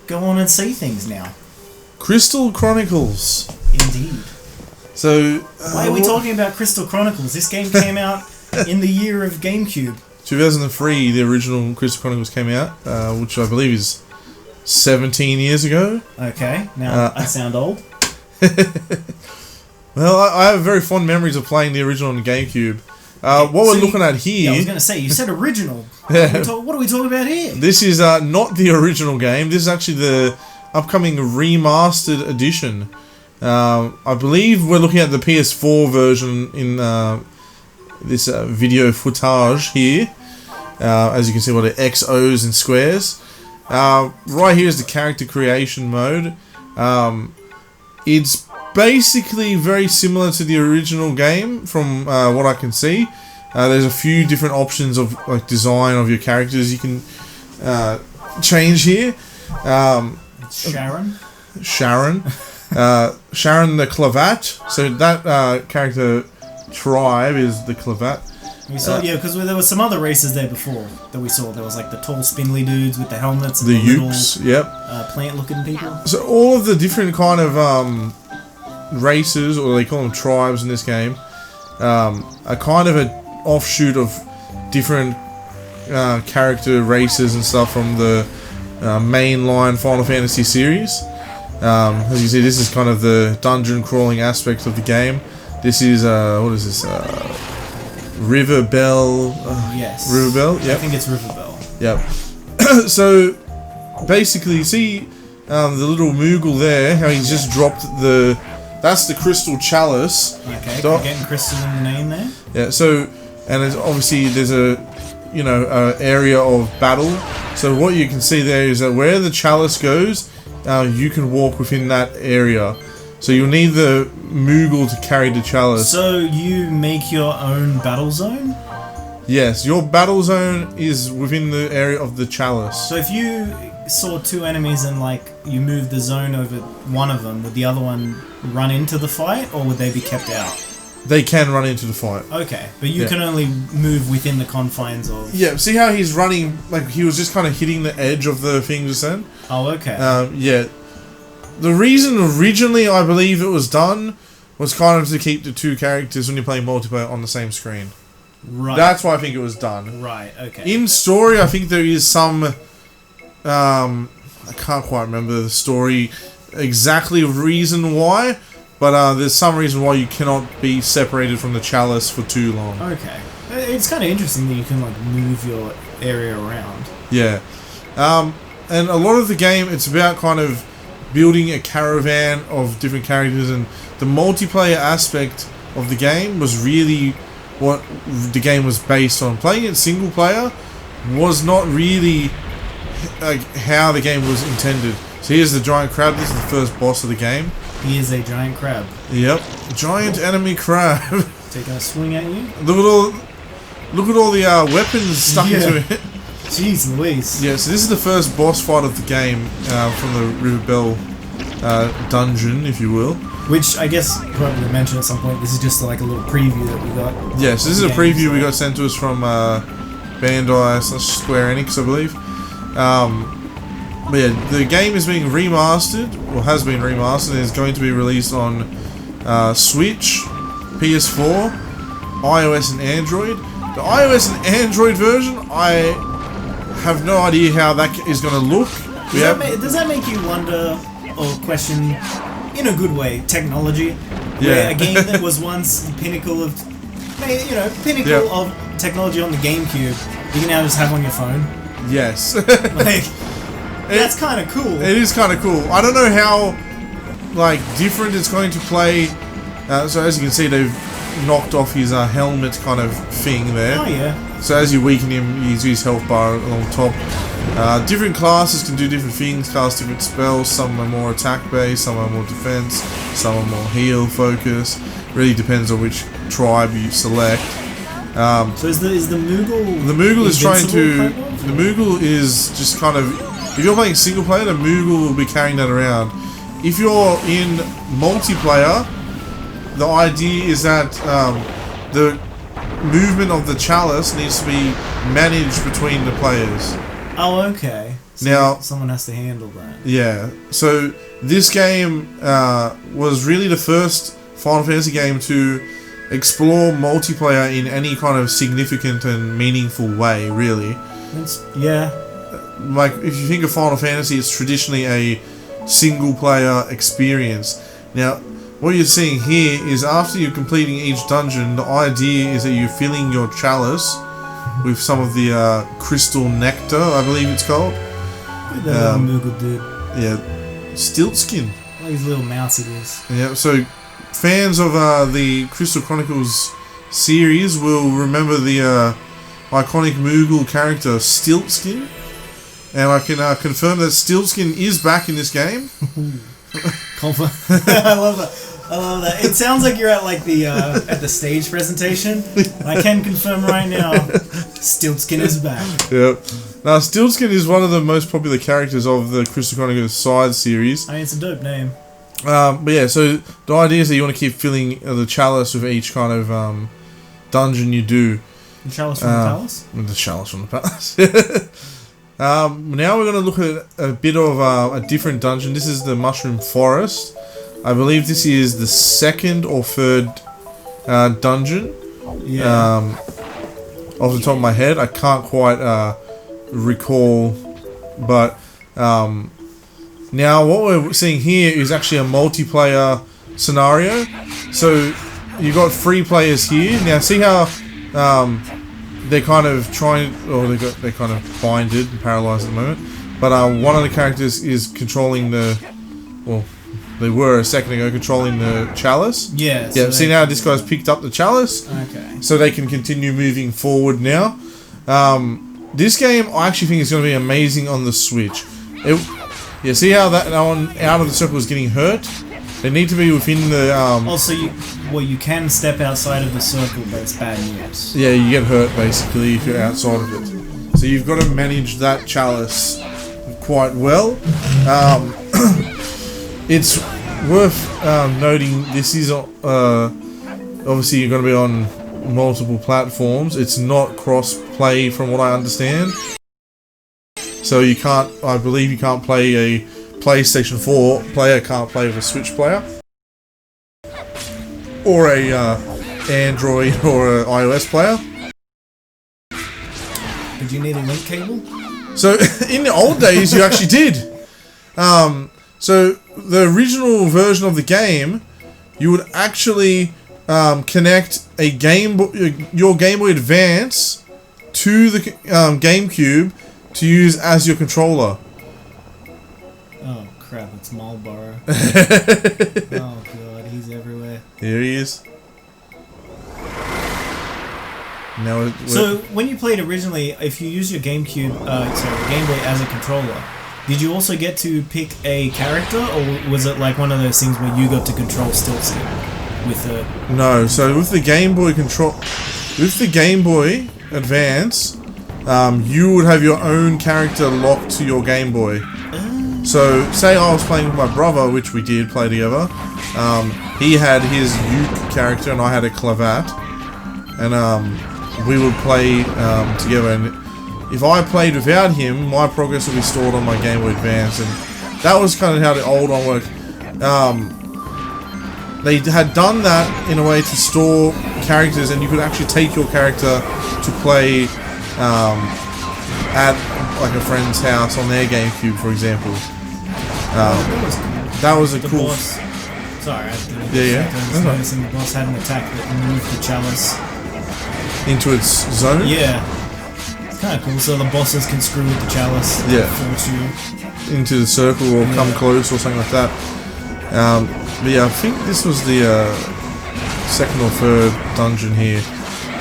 go on and see things now. Crystal Chronicles. Indeed. So... why are we talking about Crystal Chronicles? This game came out in the year of GameCube. 2003, the original Crystal Chronicles came out, which I believe is 17 years ago. Okay, now I sound old. Well, I have very fond memories of playing the original on the GameCube. What we're looking at here... Yeah, I was going to say, you said original. Yeah. What are we talking about here? This is not the original game. This is actually the upcoming remastered edition. I believe we're looking at the PS4 version in this video footage here. As you can see, what are XOs and squares. Right here is the character creation mode. It's basically very similar to the original game from what I can see. There's a few different options of like design of your characters you can change here. Sharon. Sharon the Clavat. So that character tribe is the Clavat. We saw, yeah, because there were some other races there before that we saw. There was like the tall, spindly dudes with the helmets and the Ukes, little, plant-looking people. So all of the different kind of races, or they call them tribes in this game, are kind of an offshoot of different character races and stuff from the mainline Final Fantasy series. As you see, this is kind of the dungeon crawling aspect of the game. This is what is this? River Bell. Yes. River Bell. Yep. I think it's River Bell. Yep. So basically, you see the little Moogle there. How he's just dropped the. That's the Crystal Chalice. Okay. Getting crystal in the name there. Yeah. So, and it's obviously there's a area of battle. So what you can see there is that where the Chalice goes, you can walk within that area. So you'll need the Moogle to carry the Chalice. So you make your own battle zone? Yes, your battle zone is within the area of the Chalice. So if you saw two enemies and like you moved the zone over one of them, would the other one run into the fight, or would they be kept out? They can run into the fight. Okay, but you can only move within the confines of... Yeah, see how he's running, like he was just kind of hitting the edge of the thing just then? Oh, okay. Yeah. The reason originally I believe it was done was kind of to keep the two characters when you're playing multiplayer on the same screen. Right. That's why I think it was done. Right, okay. In story, I think there is some... I can't quite remember the story exactly reason why, but there's some reason why you cannot be separated from the Chalice for too long. Okay. It's kind of interesting that you can like move your area around. Yeah. And a lot of the game, it's about kind of building a caravan of different characters, and the multiplayer aspect of the game was really what the game was based on. Playing it single player was not really like how the game was intended. So here's the giant crab. This is the first boss of the game. He is a giant crab. Yep, giant enemy crab. Taking a swing at you. Look at all the weapons stuck into it. Jeez Louise. Yeah, so this is the first boss fight of the game from the River Bell dungeon, if you will. Which I guess probably mentioned at some point. This is just like a little preview that we got. Yes, this is a preview we got sent to us from Bandai/Square Enix, I believe. But yeah, the game is being remastered, or has been remastered, and is going to be released on Switch, PS4, iOS and Android. The iOS and Android version, I have no idea how that is going to look. Does that make you wonder or question, in a good way, technology? Yeah. Where a game that was once the pinnacle of, of technology on the GameCube, you can now just have on your phone. Yes. That's kind of cool. It is kind of cool. I don't know how, different it's going to play. So as you can see, they've knocked off his helmet kind of thing there. Oh yeah. So as you weaken him, you use his health bar along top. Different classes can do different things, cast different spells. Some are more attack based, some are more defense, some are more heal focused. Really depends on which tribe you select. So is the Moogle? The Moogle is trying to. Kind of? The Moogle is just kind of. If you're playing single player, the Moogle will be carrying that around. If you're in multiplayer, the idea is that the movement of the Chalice needs to be managed between the players. Oh, okay. So now, someone has to handle that. yeah. So this game was really the first Final Fantasy game to explore multiplayer in any kind of significant and meaningful way, really. Yeah. Like, if you think of Final Fantasy, it's traditionally a single-player experience. Now, what you're seeing here is after you're completing each dungeon, the idea is that you're filling your chalice with some of the crystal nectar, I believe it's called. That little Moogle dude. Yeah, Stiltzkin. Like his little mouse it is. Yeah, so fans of the Crystal Chronicles series will remember the iconic Moogle character Stiltzkin, and I can confirm that Stiltzkin is back in this game. I love that. I love that. It sounds like you're at like the at the stage presentation. I can confirm right now, Stiltzkin is back. Yep. Now, Stiltzkin is one of the most popular characters of the Crystal Chronicles side series. I mean, it's a dope name. But yeah, so the idea is that you want to keep filling the chalice with each kind of dungeon you do. The chalice from the palace? The chalice from the palace. Now we're going to look at a bit of a different dungeon. This is the Mushroom Forest. I believe this is the second or third dungeon. Yeah. Off the top of my head, I can't quite recall, but now what we're seeing here is actually a multiplayer scenario. So you got 3 players here. Now see how they're kind of trying, or they're kind of binded and paralyzed at the moment. But one of the characters is controlling the, well, they were a second ago controlling the chalice. Yeah. Yeah. See now this guy's picked up the chalice. Okay. So they can continue moving forward now. This game I actually think is going to be amazing on the Switch. Yeah, see how that one out of the circle is getting hurt? They need to be within the... Also, you can step outside of the circle, but it's bad news. Yeah, you get hurt basically if you're outside of it. So you've got to manage that chalice quite well. It's worth noting this is obviously you're going to be on multiple platforms. It's not cross-play from what I understand. So you can't, I believe you can't play a PlayStation 4 player, can't play with a Switch player. Or a Android or an iOS player. Did you need a link cable? So in the old days you actually did. So the original version of the game, you would actually connect a your Game Boy Advance to the GameCube to use as your controller. Oh crap! It's Marlboro. Oh god, he's everywhere. Here he is. Now so when you played originally, if you use your Game Boy as a controller, did you also get to pick a character, or was it like one of those things where you got to control Stiltzkin with a... No, so with the Game Boy Advance, you would have your own character locked to your Game Boy. So, say I was playing with my brother, which we did play together. He had his uke character and I had a clavat, and we would play together. And if I played without him, my progress would be stored on my Game Boy Advance, and that was kind of how the old one worked. They had done that in a way to store characters, and you could actually take your character to play at like a friend's house on their GameCube, for example. That was a cool. Boss, sorry, I didn't noticing the boss had an attack that moved the chalice into its zone. Yeah, it's kind of cool. So the bosses can screw with the chalice. Yeah, force you into the circle or come close or something like that. But yeah, I think this was the second or third dungeon here.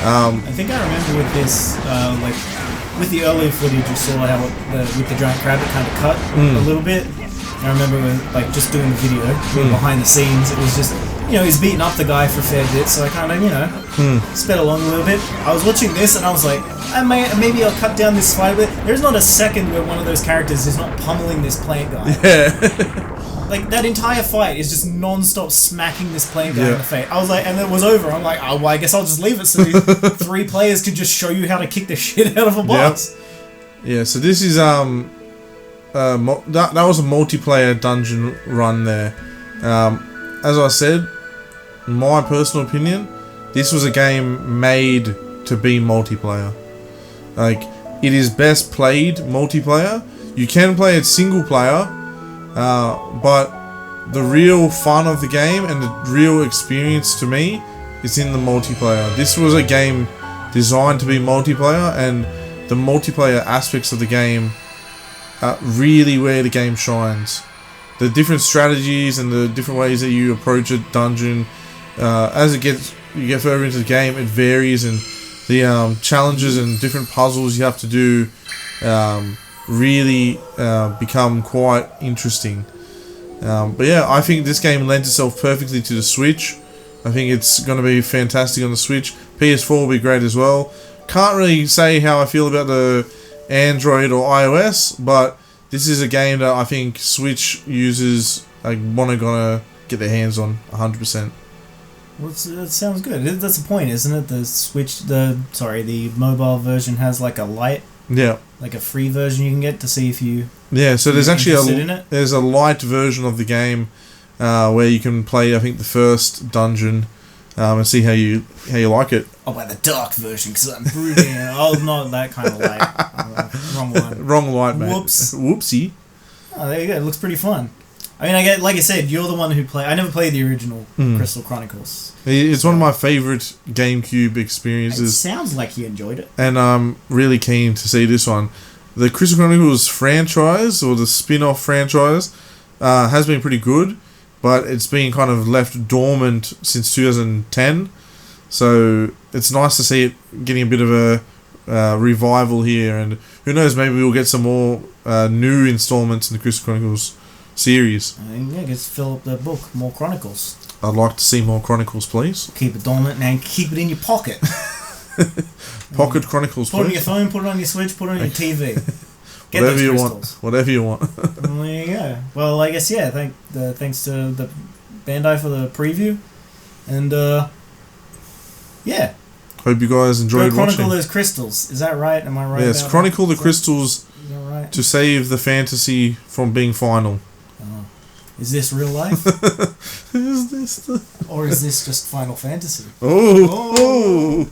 I think I remember with this, like with the earlier footage, you saw how with the giant crab it kind of cut a little bit. I remember like just doing the video behind the scenes. It was just, he's beating up the guy for a fair bit, so I kind of sped along a little bit. I was watching this and I was like, maybe I'll cut down this fight a bit. There's not a second where one of those characters is not pummeling this plant guy. Yeah. Like, that entire fight is just non-stop smacking this plant guy in the face. I was like, and it was over. I'm like, oh, well, I guess I'll just leave it so these 3 players can just show you how to kick the shit out of a boss. Yeah, so this is that was a multiplayer dungeon run there. As I said, my personal opinion, this was a game made to be multiplayer. Like, it is best played multiplayer. You can play it single player, but the real fun of the game and the real experience to me is in the multiplayer. This was a game designed to be multiplayer, and the multiplayer aspects of the game are really where the game shines. The different strategies and the different ways that you approach a dungeon, as you get further into the game, it varies, and the challenges and different puzzles you have to do really become quite interesting. But yeah, I think this game lends itself perfectly to the Switch. I think it's going to be fantastic on the Switch. PS4 will be great as well. Can't really say how I feel about the Android or iOS, but this is a game that I think Switch users are gonna get their hands on 100%. Well, that sounds good. That's the point, isn't it? The Switch, the mobile version has like a light, like a free version you can get to see if you. Yeah, so there's actually there's a light version of the game where you can play, I think, the first dungeon and see how you like it. Oh, by the dark version, because I'm brooding. Oh, not that kind of light. Wrong one. Wrong light, mate. Whoops. Whoopsie. Oh, there you go. It looks pretty fun. I mean, like I said, you're the one who played. I never played the original Crystal Chronicles. It's one of my favourite GameCube experiences. It sounds like you enjoyed it. And I'm really keen to see this one. The Crystal Chronicles franchise, or the spin-off franchise, has been pretty good, but it's been kind of left dormant since 2010. So it's nice to see it getting a bit of a revival here, and who knows, maybe we'll get some more new installments in the Crystal Chronicles series. Yeah, just fill up the book, more Chronicles. I'd like to see more Chronicles, please. Keep it dormant and keep it in your pocket. Pocket Chronicles, put it on your phone, put it on your Switch, put it on your TV. Get whatever you crystals. want. Whatever you want. There you go. Well, I guess, yeah, thanks to the Bandai for the preview. And, yeah. Hope you guys enjoyed chronicle watching. those crystals. Is that right? Am I right? Yes, about chronicle that? the crystals Right? to save the fantasy from being final. Oh. Is this real life? Is this the... Or is this just Final Fantasy? Oh!